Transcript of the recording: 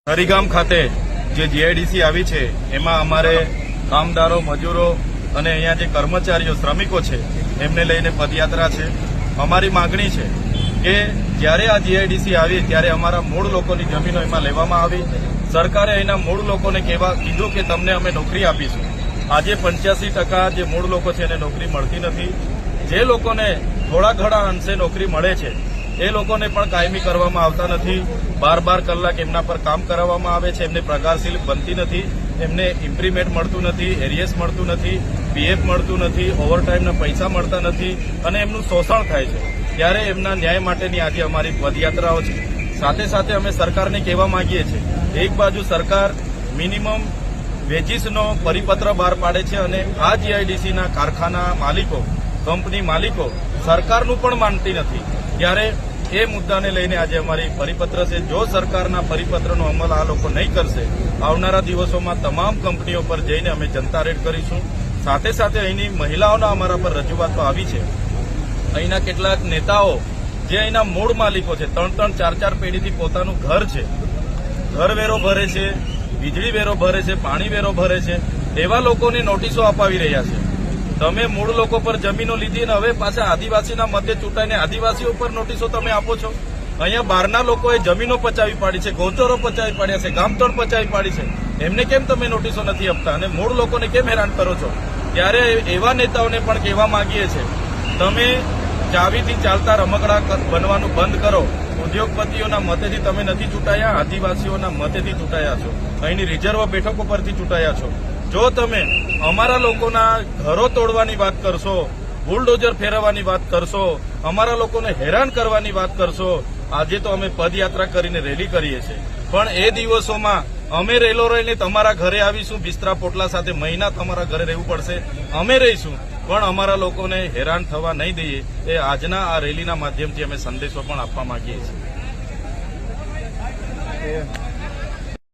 હરિગામ ખાતે જે જીઆઈડીસી આવી છે એમાં અમારે કામદારો, મજૂરો અને અહીંયા જે કર્મચારીઓ, શ્રમિકો છે એમને લઈને પદયાત્રા છે. અમારી માંગણી છે કે જ્યારે આ જીઆઈડીસી આવી ત્યારે અમારા મૂળ લોકોની જમીનો એમાં લેવામાં આવી. સરકારે અહીંના મૂળ લોકોને કીધું કે તમને અમે નોકરી આપીશું. આજે 85% જે મૂળ લોકો છે એને નોકરી મળતી નથી. જે લોકોને થોડા ઘણા અંશે નોકરી મળે છે એ લોકોને પણ કાયમી કરવામાં આવતા નથી. 12 કલાક એમના પર કામ કરાવવામાં આવે છે. એમને પગાર સ્લિપ બનતી નથી, એમને ઇમ્પ્રીમેન્ટ મળતું નથી, એરિયસ મળતું નથી, પીએફ મળતું નથી, ઓવરટાઈમના પૈસા મળતા નથી અને એમનું શોષણ થાય છે. ત્યારે એમના ન્યાય માટેની આજે અમારી પદયાત્રાઓ છે. સાથે સાથે અમે સરકારને કહેવા માંગીએ છીએ, એક બાજુ સરકાર મિનિમમ વેજીસનો પરિપત્ર બહાર પાડે છે અને આ જીઆઈડીસીના કારખાના માલિકો, કંપની માલિકો સરકારનું પણ માનતી નથી. ત્યારે એ મુદ્દાને લઈને આજે અમારી પરિપત્ર છે. જો સરકારના પરિપત્રનો અમલ આ લોકો નહીં કરશે, આવનારા દિવસોમાં તમામ કંપનીઓ પર જઈને અમે જનતા રેડ કરીશું. સાથે સાથે અહીંની મહિલાઓના અમારા પર રજૂઆતો આવી છે. અહીંના કેટલાક નેતાઓ જે અહીંના મૂળ માલિકો છે, 3-3, 4-4 પેઢીથી પોતાનું ઘર છે, ઘર વેરો ભરે છે, વીજળી વેરો ભરે છે, પાણી વેરો ભરે છે, એવા લોકોને નોટિસો અપાવી રહ્યા છે. તમે મૂળ લોકો પર જમીનો લીધી અને હવે પાછા આદિવાસીના મધ્ય ચૂંટાઈને આદિવાસીઓ પર નોટિસો તમે આપો છો. અહીંયા બહારના લોકોએ જમીનો પચાવી પાડી છે, ગૌચરો પચાવી પાડ્યા છે, ગામતળ પચાવી પાડી છે. એમને કેમ તમે નોટિસો નથી આપતા અને મૂળ લોકોને કેમ હેરાન કરો છો? ત્યારે એવા નેતાઓને પણ કહેવા માંગીએ છીએ, તમે ચાવીથી ચાલતા રમકડા બનવાનું બંધ કરો. ઉદ્યોગપતિઓના મતેથી તમે નથી ચૂંટાયા, આદિવાસીઓના મતેથી ચૂંટાયા છો. અહીંની રિઝર્વ બેઠકો પરથી ચૂંટાયા છો. જો તમે અમારા લોકોના ઘરો તોડવાની વાત કરશો, બુલડોઝર ફેરવવાની વાત કરશો, અમારા લોકોને હેરાન કરવાની વાત કરશો, આજે તો અમે પદયાત્રા કરીને રેલી કરીએ છીએ, પણ એ દિવસોમાં અમે રેલો રહીને તમારા ઘરે આવીશું, બિસ્તરા પોટલા સાથે મહિના તમારા ઘરે રહેવું પડશે. અમે રહીશું પણ અમારા લોકોને હેરાન થવા નહીં દઈએ. એ આજના આ રેલીના માધ્યમથી અમે સંદેશો પણ આપવા માંગીએ છીએ.